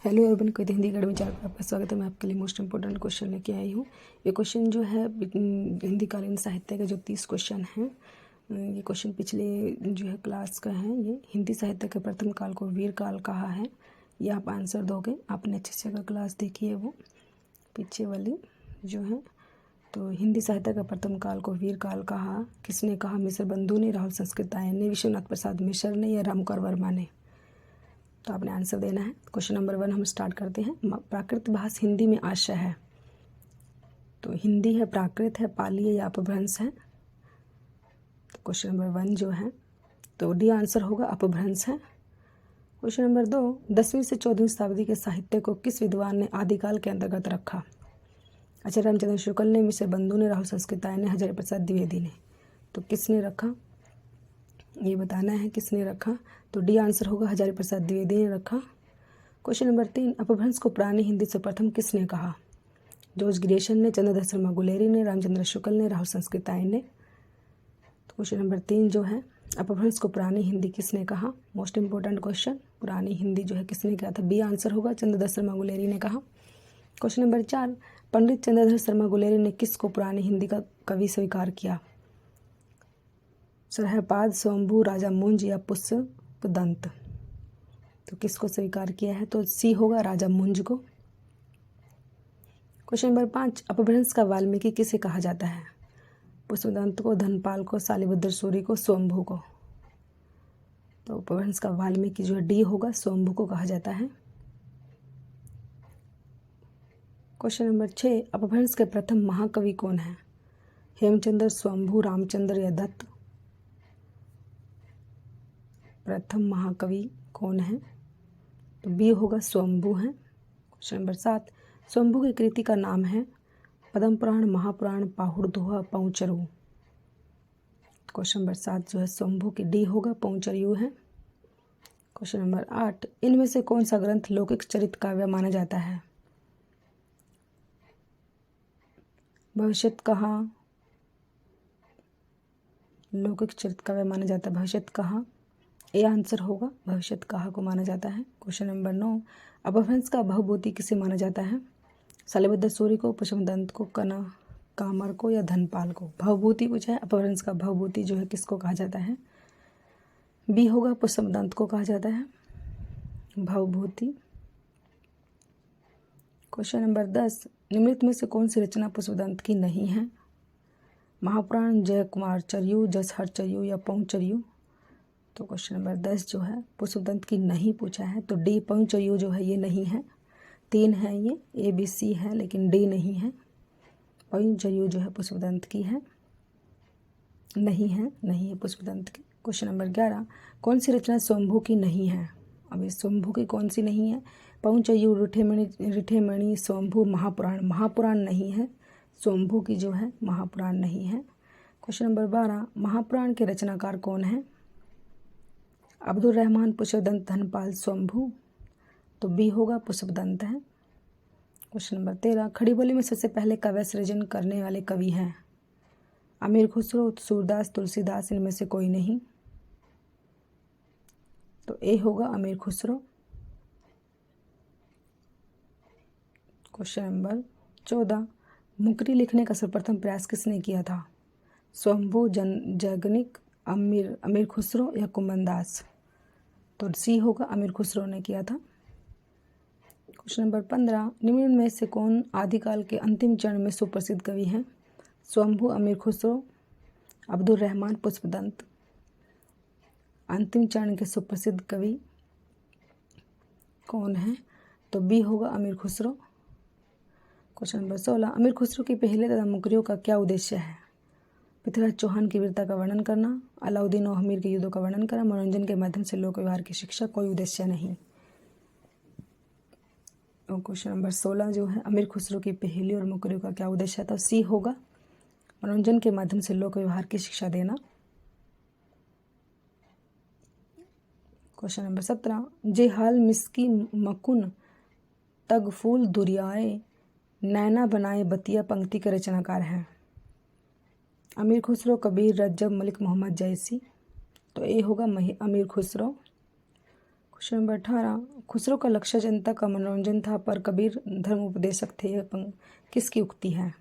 Hello everyone, कविता Hindi academy channel पर आपका स्वागत है। मैं आपके लिए मोस्ट इंपॉर्टेंट क्वेश्चन लेके आई हूँ। ये क्वेश्चन जो है हिंदी कालीन साहित्य का जो 30 क्वेश्चन है, ये क्वेश्चन पिछले जो है क्लास का है। ये हिंदी साहित्य के प्रथम काल को वीर काल कहा है। ये आप आंसर दोगे। आपने अच्छे से अगर क्लास देखी है वो पीछे वाली जो है, तो हिंदी साहित्य का प्रथम काल को वीर काल कहा। किसने कहा? मिश्र बंधु ने, राहुल संस्कृत आयन ने, विश्वनाथ प्रसाद मिश्र ने या रामकर वर्मा ने? तो आपने आंसर देना है। क्वेश्चन नंबर 1 हम स्टार्ट करते हैं। प्राकृत भाषा हिंदी में आशय है, तो हिंदी है, प्राकृत है, पाली है या अपभ्रंश है? तो क्वेश्चन नंबर 1 जो है तो डी आंसर होगा, अपभ्रंश है। क्वेश्चन नंबर 2, 10वीं से 14वीं शताब्दी के साहित्य को किस विद्वान ने आदिकाल के अंतर्गत रखा? आचार्य रामचंद्र शुक्ल ने, मिश्र बंधु ने, राहुल संस्कृत आयन ने, हजारी प्रसाद द्विवेदी ने? तो किसने रखा ये बताना है, किसने रखा? तो डी आंसर होगा, हजारी प्रसाद द्विवेदी ने रखा। क्वेश्चन नंबर 3, अपभ्रंश को पुरानी हिंदी से प्रथम किसने कहा? जॉर्ज ग्रियर्सन ने, चंद्रधर शर्मा गुलेरी ने, रामचंद्र शुक्ल ने, राहुल संस्कृत आयन ने? तो क्वेश्चन नंबर 3 जो है, अपभ्रंश को पुरानी हिंदी किसने कहा? मोस्ट इंपॉर्टेंट क्वेश्चन, पुरानी हिंदी जो है किसने कहा था? बी आंसर होगा, चंद्रधर शर्मा गुलेरी ने कहा। क्वेश्चन नंबर 4, पंडित चंद्रधर शर्मा गुलेरी ने किसको पुरानी हिंदी का कवि स्वीकार किया? सरहपाद, स्वयंभू, राजा मुंज या पुष्पदंत? तो किसको स्वीकार किया है? तो सी होगा, राजा मुंज को। क्वेश्चन नंबर 5, अपभ्रंश का वाल्मीकि किसे कहा जाता है? पुष्पदंत को, धनपाल को, शालिभद्र सूरी को, स्वयंभू को? तो अपभ्रंश का वाल्मीकि जो है डी होगा, स्वयंभू को कहा जाता है। क्वेश्चन नंबर 6, अपभ्रंश के प्रथम महाकवि कौन है? हेमचंद्र, स्वयंभू, रामचंद्र या दत्त? प्रथम महाकवि कौन है? तो बी होगा, स्वयंभू है। क्वेश्चन नंबर 7, स्वयंभू की कृति का नाम है पद्म पुराण, महापुराण, पाहुड़ दोहा, पहुचरु? क्वेश्चन नंबर 7 जो है स्वयंभू की डी होगा, पहुचरयु है। क्वेश्चन नंबर 8, इनमें से कौन सा ग्रंथ लौकिक चरित काव्य माना जाता है? भविष्यत कहा लौकिक चरित काव्य माना जाता है, भविष्यत कहा ए आंसर होगा, भविष्यत कहा को माना जाता है। क्वेश्चन नंबर 9, अपभ्रंश का भवभूति किसे माना जाता है? शालिभद्र सूरी को, पुष्पदंत को, कामर को या धनपाल को? भवभूति पूछा है, अपभ्रंश का भवभूति जो है किसको कहा जाता है? बी होगा, पुष्पदंत को कहा जाता है भवभूति। क्वेश्चन नंबर 10, निम्नलिखित में से कौन सी रचना पुष्पदंत की नहीं है? महापुराण, जय कुमार चर्यु, जसहर चर्यु या पहुचर्यु? तो क्वेश्चन नंबर 10 जो है पुष्पदंत की नहीं पूछा है, तो डी पहुचर्यु जो है ये नहीं है। 3 है ये, ए बी सी है लेकिन डी नहीं है। पहुचर्यु जो है पुष्पदंत की है, नहीं है पुष्पदंत की। क्वेश्चन नंबर 11, कौन सी रचना स्वयंभू की नहीं है? अभी स्वयंभू की कौन सी नहीं है? पहुचर्यु, रिठेमणि, स्वयंभू, महापुराण नहीं है, स्वयंभू की जो है महापुराण नहीं है। क्वेश्चन नंबर 12, महापुराण के रचनाकार कौन है? अब्दुल रहमान, पुष्पदंत, धनपाल, स्वयंभू? तो बी होगा, पुष्पदंत है। क्वेश्चन नंबर 13, खड़ी बोली में सबसे पहले काव्य सृजन करने वाले कवि हैं? अमीर खुसरो, सूरदास, तुलसीदास, इनमें से कोई नहीं? तो ए होगा, अमीर खुसरो। क्वेश्चन नंबर 14, मुकरी लिखने का सर्वप्रथम प्रयास किसने किया था? स्वयंभू, जैगनिक, अमीर खुसरो या कुमनदास? तो सी होगा, अमीर खुसरो ने किया था। क्वेश्चन नंबर 15, निम्न में से कौन आदिकाल के अंतिम चरण में सुप्रसिद्ध कवि हैं? स्वयंभू, अमीर खुसरो, अब्दुल रहमान, पुष्पदंत? अंतिम चरण के सुप्रसिद्ध कवि कौन है? तो बी होगा, अमीर खुसरो। क्वेश्चन नंबर 16, अमीर खुसरो की पहले तथा मुकरियों का क्या उद्देश्य है? पृथ्वीराज चौहान की वीरता का वर्णन करना, अलाउद्दीन और हमीर के युद्धों का वर्णन करना, मनोरंजन के माध्यम से लोक व्यवहार की शिक्षा, कोई उद्देश्य नहीं। और क्वेश्चन नंबर 16 जो है, अमीर खुसरो की पहेली और मुकरियों का क्या उद्देश्य था? सी होगा, मनोरंजन के माध्यम से लोक व्यवहार की शिक्षा देना। क्वेश्चन नंबर 17, जे हाल मिस्की मकुन तग फूल दुरियाए नैना बनाए बतिया पंक्ति के रचनाकार हैं? अमीर खुसरो, कबीर, रज्जब, मलिक मोहम्मद जैसी? तो ए होगा, अमीर खुसरो। क्वेश्चन नंबर 18, खुसरो का लक्ष्य जनता का मनोरंजन था पर कबीर धर्म उपदेशक थे, यह किसकी उक्ति है?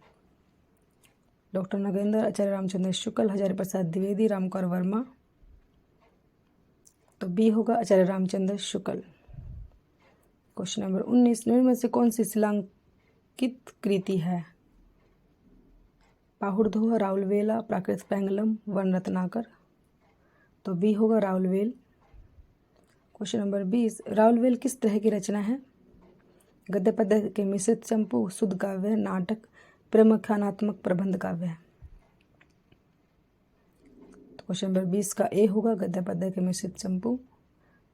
डॉक्टर नगेंद्र, आचार्य रामचंद्र शुक्ल, हजारी प्रसाद द्विवेदी, रामकुमार वर्मा। तो बी होगा आचार्य रामचंद्र शुक्ल। क्वेश्चन नंबर 19, निम्न में से कौन सी शिलांकित कृति है? पाहुड़दोहा, राउलवेला, प्राकृत पैंगलम, वर्ण रत्नाकर। तो बी होगा राउलवेल। क्वेश्चन नंबर 20, राउलवेल किस तरह की रचना है? गद्य पद्य के मिश्रित चंपू, शुद्ध काव्य, नाटक, प्रेमाख्यानात्मक, प्रबंध काव्य। तो क्वेश्चन नंबर 20 का ए होगा गद्य पद्य के मिश्रित चंपू।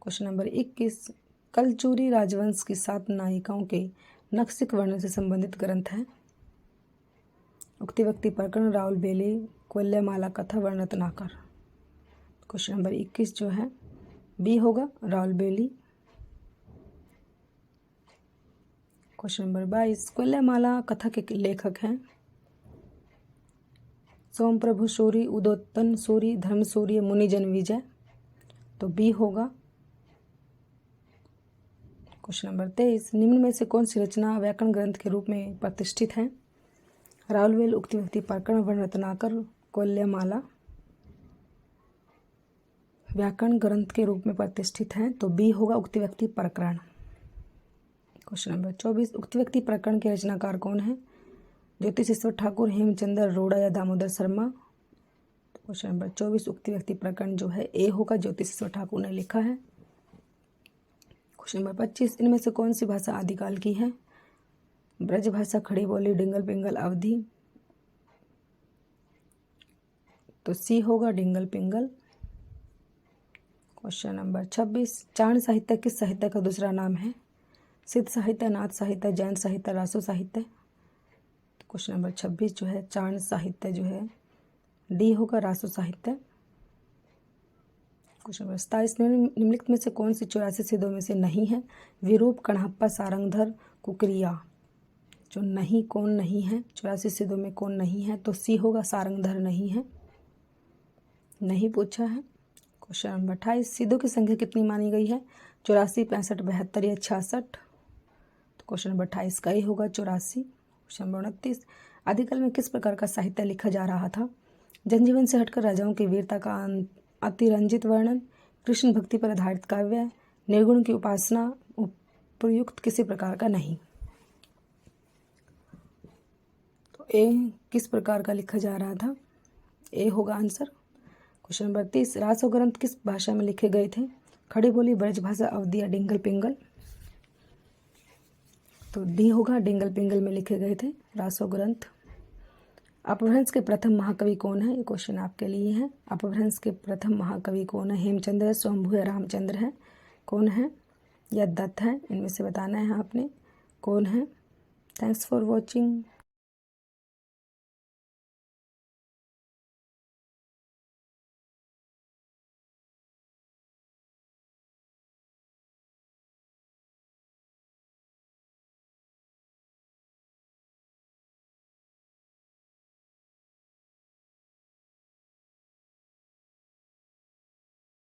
क्वेश्चन नंबर 21, कलचूरी राजवंश की 7 नायिकाओं के नक्सिक वर्णन से संबंधित ग्रंथ है? उक्ति व्यक्ति प्रकरण, राउलवेली, कोल्यमाला कथा, वर्ण रत्नाकर। क्वेश्चन नंबर 21 जो है बी होगा राउलवेली। क्वेश्चन नंबर 22, कोल्यमाला कथा के लेखक हैं? सोमप्रभु सूरी, उदोत्तन सूरी, धर्म सूरी, मुनिजन विजय। तो बी होगा। क्वेश्चन नंबर 23, निम्न में से कौन सी रचना व्याकरण ग्रंथ के रूप में प्रतिष्ठित है? राउलवेल, उक्ति व्यक्ति प्रकरण, वर्ण रत्नाकर, कोल्यमाला व्याकरण ग्रंथ के रूप में प्रतिष्ठित है। तो बी होगा उक्ति व्यक्ति प्रकरण। क्वेश्चन नंबर 24, उक्ति व्यक्ति प्रकरण के रचनाकार कौन है? ज्योतिषेश्वर ठाकुर, हेमचंद्र अरोड़ा या दामोदर शर्मा। क्वेश्चन नंबर 24 उक्ति व्यक्ति प्रकरण जो है ए होगा, ज्योतिषेश्वर ठाकुर ने लिखा है। क्वेश्चन नंबर 25, इनमें से कौन सी भाषा आदिकाल की है? ब्रज भाषा, खड़ी बोली, डिंगल पिंगल, अवधी। तो सी होगा डिंगल पिंगल। क्वेश्चन नंबर 26, चाण साहित्य किस साहित्य का दूसरा नाम है? सिद्ध साहित्य, नाथ साहित्य, जैन साहित्य, रासो साहित्य। क्वेश्चन नंबर 26 जो है चाण साहित्य जो है डी होगा, रासो साहित्य। क्वेश्चन नंबर 27, निम्नलिखित में से कौन सी 84 सिद्धों में से नहीं है? विरूप, कणहप्पा, सारंगधर, कुकरिया। जो नहीं कौन नहीं है 84 सिद्धों में कौन नहीं है? तो सी होगा, सारंगधर नहीं है, नहीं पूछा है। क्वेश्चन नंबर 28, सिद्धों की संख्या कितनी मानी गई है? 84, 65, 72 या 66। तो क्वेश्चन नंबर 28 का ही होगा 84। क्वेश्चन नंबर 29, आदिकाल में किस प्रकार का साहित्य लिखा जा रहा था? जनजीवन से हटकर राजाओं की वीरता का अतिरंजित वर्णन, कृष्ण भक्ति पर आधारित काव्य, निर्गुण की उपासना, उपयुक्त किसी प्रकार का नहीं। तो ए किस प्रकार का लिखा जा रहा था? ए होगा आंसर। क्वेश्चन नंबर 30, रासो ग्रंथ किस भाषा में लिखे गए थे? खड़ी बोली, ब्रज भाषा, अवधी या डिंगल पिंगल। तो डी होगा, डिंगल पिंगल में लिखे गए थे रासो ग्रंथ। अपभ्रंश के प्रथम महाकवि कौन है? ये क्वेश्चन आपके लिए है। अपभ्रंश के प्रथम महाकवि कौन है? हेमचंद्र, स्वयंभू या रामचंद्र है? कौन है या दत्त है? इनमें से बताना है आपने कौन है। Thanks for watching.